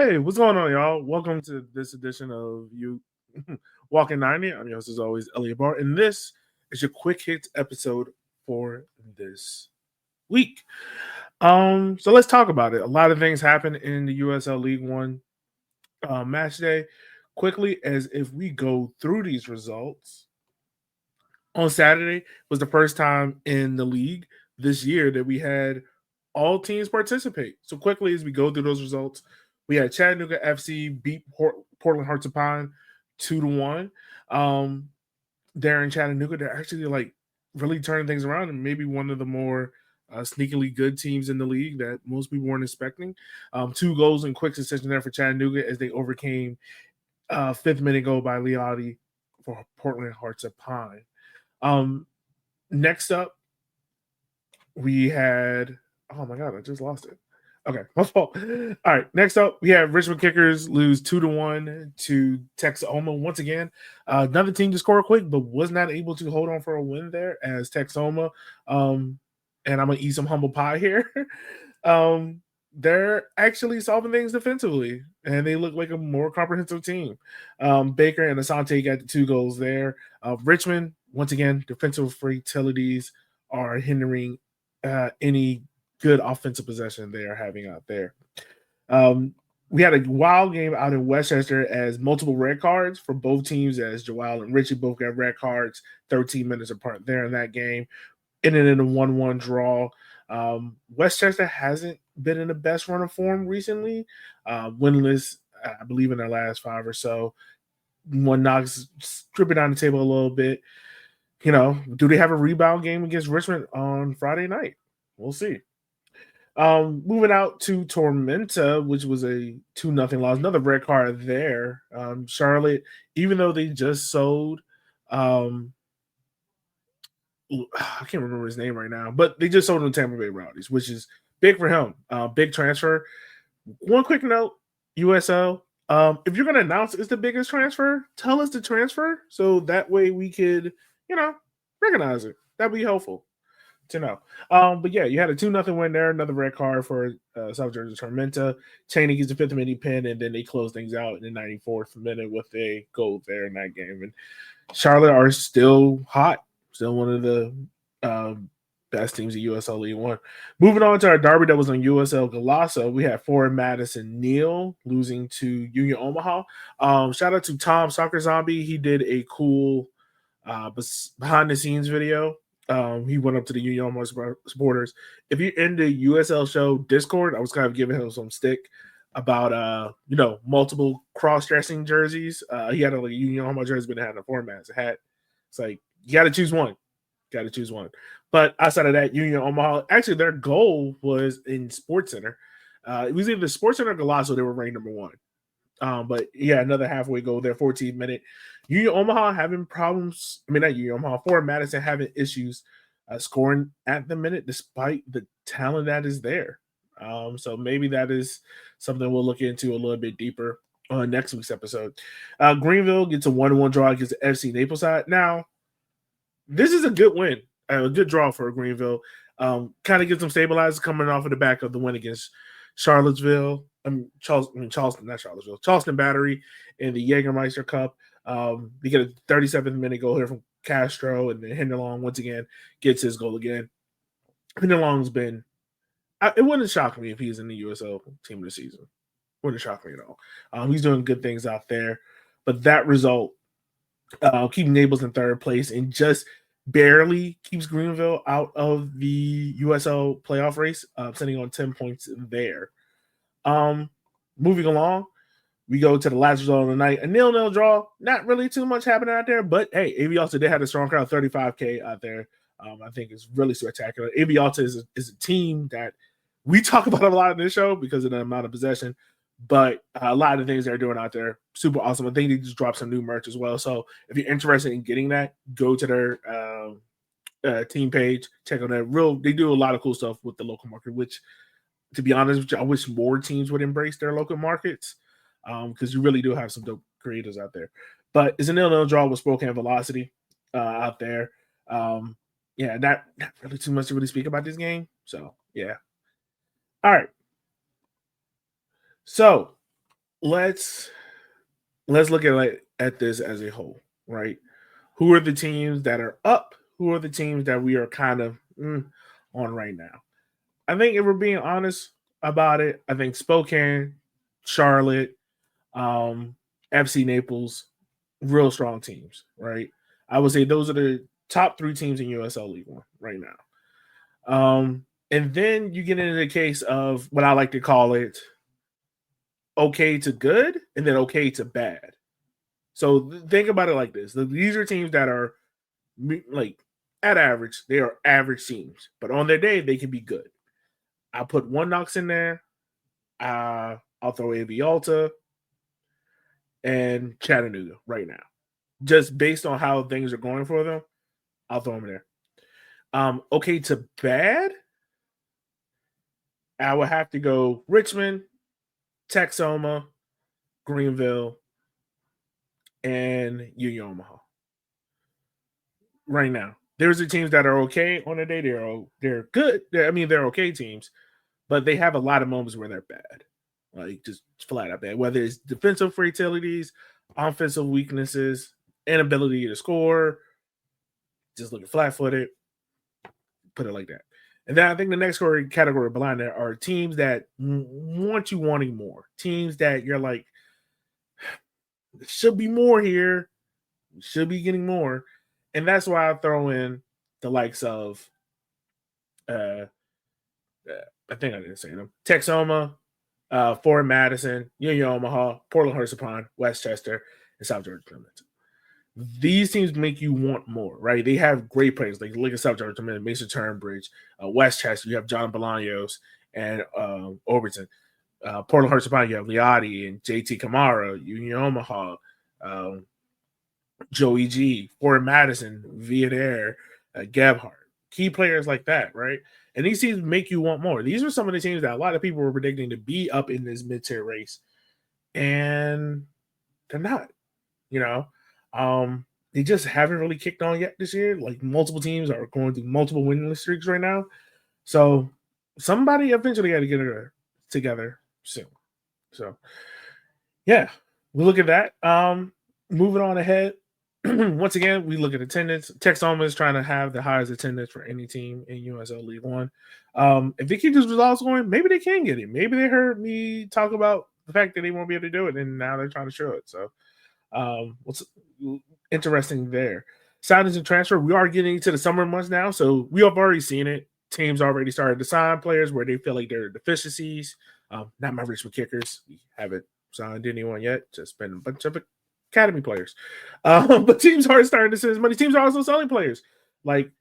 Hey, what's going on, y'all? Welcome to this edition of You Walking 90. I'm your host, as always, Elliot Barr, and this is your quick hits episode for this week. So let's talk about it. A lot of things happened in the USL League One match day. Quickly, as if we go through these results, on Saturday was the first time in the league this year that we had all teams participate. So quickly as we go through those results, we had Chattanooga FC beat Portland Hearts of Pine 2-1. There in Chattanooga, they're actually like really turning things around and maybe one of the more sneakily good teams in the league that most people weren't expecting. 2 goals in quick succession there for Chattanooga as they overcame fifth minute goal by Leotti for Portland Hearts of Pine. Next up, we had oh my god, I just lost it. Okay, my fault. All right, next up, we have Richmond Kickers lose 2-1 to Texoma once again. Another team to score quick, but was not able to hold on for a win there as Texoma. And I'm gonna eat some humble pie here. They're actually solving things defensively, and they look like a more comprehensive team. Baker and Asante got the 2 goals there. Richmond, once again, defensive fatalities are hindering any good offensive possession they are having out there. We had a wild game out in Westchester as multiple red cards for both teams, as Joel and Richie both got red cards 13 minutes apart there in that game. Ended in a 1-1 draw. Westchester hasn't been in the best run of form recently. Winless, I believe, in their last 5 or so. One knocks, strip it down the table a little bit. Do they have a rebound game against Richmond on Friday night? We'll see. Moving out to Tormenta, which was a 2-0 loss. Another red card there. Charlotte, even though they just sold I can't remember his name right now, but they just sold him to Tampa Bay Rowdies, which is big for him. Big transfer. One quick note, USL. If you're going to announce it's the biggest transfer, tell us the transfer so that way we could, recognize it. That'd be helpful to know. But yeah, you had a 2-0 win there. Another red card for South Jersey Tormenta. Cheney gets the 5th minute pin, and then they close things out in the 94th minute with a goal there in that game. And Charlotte are still hot. Still one of the best teams in USL League One. Moving on to our derby that was on USL Galasso, we had Ford Madison Neal losing to Union Omaha. Shout out to Tom Soccer Zombie. He did a cool behind the scenes video. He went up to the Union Omaha supporters. If you're in the USL show Discord, I was kind of giving him some stick about multiple cross-dressing jerseys. He had a Union Omaha jersey, but it had a format as a hat. It's like you got to choose one. But outside of that, Union Omaha, actually their goal was in Sports Center. It was either Sports Center or Galasso. They were ranked number 1. But yeah, another halfway goal there, 14th minute. Union Omaha having problems. I mean, not Union Omaha. Ford Madison having issues scoring at the minute, despite the talent that is there. So maybe that is something we'll look into a little bit deeper on next week's episode. Greenville gets a 1-1 draw against the FC Naples side. Now, this is a good win, a good draw for Greenville. Kind of gets them stabilized coming off of the back of the win against Charlottesville. Charleston Battery in the Jägermeister Cup. They get a 37th minute goal here from Castro, and then Hinderlong once again gets his goal again. Hinderlong's been it wouldn't shock me if he's in the USL team of the season. Wouldn't shock me at all. He's doing good things out there. But that result keeping Naples in 3rd place and just barely keeps Greenville out of the USL playoff race, sitting on 10 points there. Moving along, we go to the last result of the night. A 0-0 draw. Not really too much happening out there, but hey, AV Alta did have a strong crowd, 35K out there. I think it's really spectacular. AV Alta is a team that we talk about a lot in this show because of the amount of possession, but a lot of the things they're doing out there, super awesome. I think they just dropped some new merch as well. So if you're interested in getting that, go to their team page, check out that. They do a lot of cool stuff with the local market, which, to be honest, I wish more teams would embrace their local markets because you really do have some dope creators out there. But it's a 0-0 draw with Spokane Velocity out there. Not really too much to really speak about this game. So, yeah. All right. So, let's look at this as a whole, right? Who are the teams that are up? Who are the teams that we are kind of on right now? I think if we're being honest about it, I think Spokane, Charlotte, um, FC Naples, real strong teams, right? I would say those are the top 3 teams in USL League One right now. And then you get into the case of what I like to call it okay to good and then okay to bad. So think about it like this. These are teams that are like at average, they are average teams, but on their day, they can be good. I'll put One Knox in there. I'll throw AV Alta and Chattanooga right now. Just based on how things are going for them, I'll throw them in there. Okay to bad, I would have to go Richmond, Texoma, Greenville, and Union Omaha. Right now, there's the teams that are okay on the day. They're good. They're okay teams, but they have a lot of moments where they're bad, like just flat out bad. Whether it's defensive fragilities, offensive weaknesses, inability to score, just looking flat-footed. Put it like that. And then I think the next category behind that are teams that want you wanting more. Teams that you're like, should be more here, should be getting more. And that's why I throw in the likes of, I think I didn't say them, Texoma, Fort Madison, Union Omaha, Portland Hurst-Upon, Westchester, and South Georgia Clements. These teams make you want more, right? They have great players. Like look at South Georgia, Mason Turnbridge, Westchester. You have John Bolaños and Overton. Portland Hurst-Upon, you have Liotti and JT Kamara, Union Omaha, Joey G, Fort Madison, Viadair, Gebhardt. Key players like that, right? And these teams make you want more. These are some of the teams that a lot of people were predicting to be up in this mid-tier race, and they're not. They just haven't really kicked on yet this year. Like multiple teams are going through multiple winning streaks right now. So somebody eventually got to get it together soon. So yeah, we look at that. Moving on ahead. Once again, we look at attendance. Texoma is trying to have the highest attendance for any team in USL League One. If they keep these results going, maybe they can get it. Maybe they heard me talk about the fact that they won't be able to do it, and now they're trying to show it. So what's interesting there? Signings and transfer. We are getting to the summer months now, so we have already seen it. Teams already started to sign players where they feel like there are deficiencies. Not my Richmond Kickers. We haven't signed anyone yet. Just been a bunch of academy players. But teams are starting to send money. Teams are also selling players. Like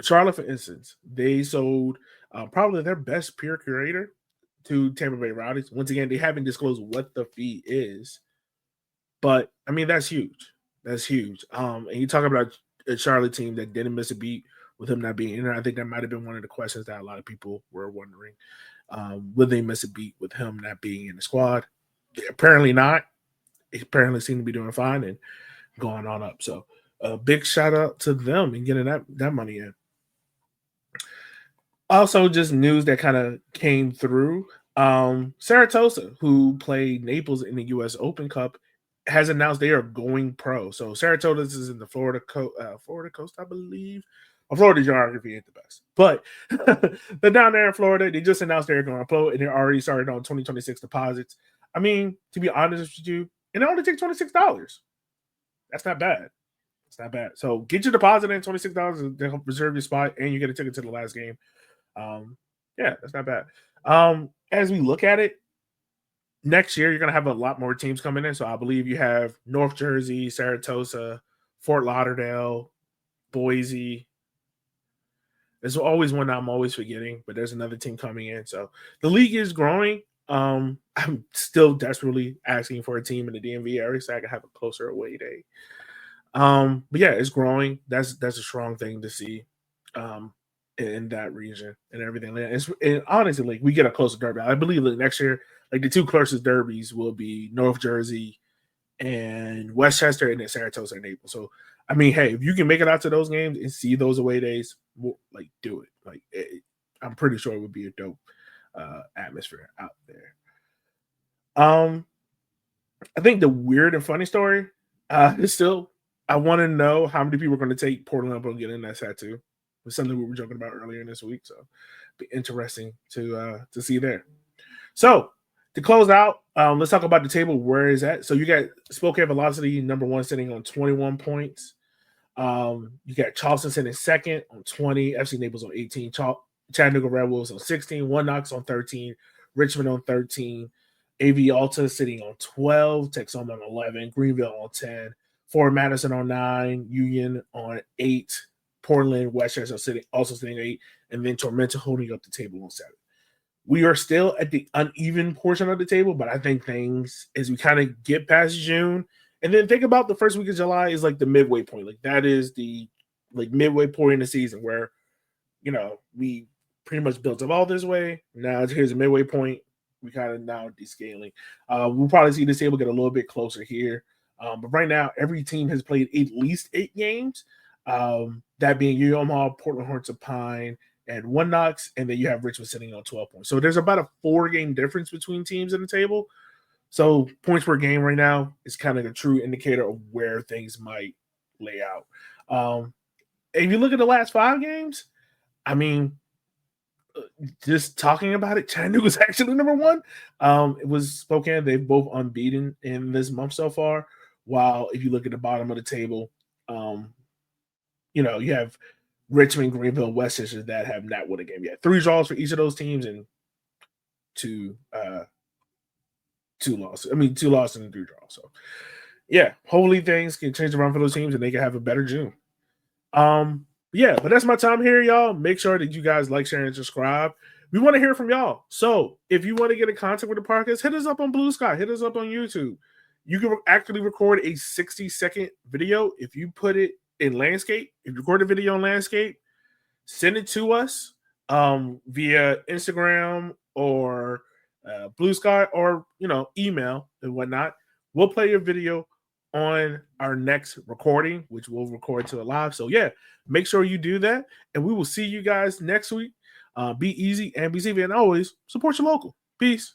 Charlotte, for instance, they sold probably their best peer curator to Tampa Bay Rowdies. Once again, they haven't disclosed what the fee is. But I mean, that's huge. That's huge. And you talk about a Charlotte team that didn't miss a beat with him not being in there. I think that might have been one of the questions that a lot of people were wondering. Would they miss a beat with him not being in the squad? Apparently not. He apparently seemed to be doing fine and going on up. So a big shout out to them and getting that money in. Also, just news that kind of came through. Saratoga, who played Naples in the U.S. Open Cup, has announced they are going pro. So Saratoga is in the Florida coast, I believe. Florida geography ain't the best, but they're down there in Florida. They just announced they're going pro, and they're already started on 2026 deposits. I mean, to be honest with you, and it only takes $26. That's not bad. It's not bad. So get your deposit in $26 and they'll reserve your spot, and you get a ticket to the last game. Yeah, that's not bad. As we look at it, next year you're gonna have a lot more teams coming in. So I believe you have North Jersey, Saratoga, Fort Lauderdale, Boise. There's always one I'm always forgetting, but there's another team coming in. So the league is growing. I'm still desperately asking for a team in the DMV area so I can have a closer away day. But yeah, it's growing. That's a strong thing to see in that region and everything. And honestly, like we get a closer derby. I believe that next year, like the two closest derbies will be North Jersey and Westchester, and then Saratoga and Naples. So I mean, hey, if you can make it out to those games and see those away days, like do it. Like I'm pretty sure it would be a dope atmosphere out there. I think the weird and funny story is still, I want to know how many people are going to take Portland up on getting that tattoo. It's something we were joking about earlier in this week, so be interesting to see there. So to close out, let's talk about the table. Where is that? So you got Spokane Velocity number 1 sitting on 21 points. You got Charleston sitting second on 20, FC Naples on 18, Chattanooga Red Wolves on 16, One Knox on 13, Richmond on 13, AV Alta sitting on 12, Texoma on 11, Greenville on 10, Fort Madison on 9, Union on 8, Portland, Westchester also sitting 8, and then Tormenta holding up the table on 7. We are still at the uneven portion of the table, but I think things, as we kind of get past June, and then think about the first week of July is like the midway point. Like that is the midway point in the season where, we pretty much built up all this way. Now here's a midway point. We kind of now descaling. We'll probably see this table get a little bit closer here. But right now, every team has played at least 8 games. That being Omaha, Portland Hornets of Pine, and One Knox, and then you have Richmond sitting on 12 points. So there's about a 4-game difference between teams in the table. So points per game right now is kind of a true indicator of where things might lay out. If you look at the last 5 games, I mean, just talking about it, Chattanooga's actually number 1. It was Spokane. They've both unbeaten in this month so far. While if you look at the bottom of the table, you have Richmond, Greenville, Westchester that have not won a game yet. 3 draws for each of those teams and 2 losses. 2 losses and 3 draws. So, yeah, hopefully things can change around for those teams and they can have a better June. But that's my time here, y'all. Make sure that you guys like, share, and subscribe. We want to hear from y'all. So if you want to get in contact with the podcast, hit us up on Blue Sky. Hit us up on YouTube. You can actually record a 60-second video. If you put it in landscape, if you record a video in landscape, send it to us via Instagram or Blue Sky or, email and whatnot. We'll play your video on our next recording, which we'll record to a live. So, yeah, make sure you do that. And we will see you guys next week. Be easy and be safe. And always support your local. Peace.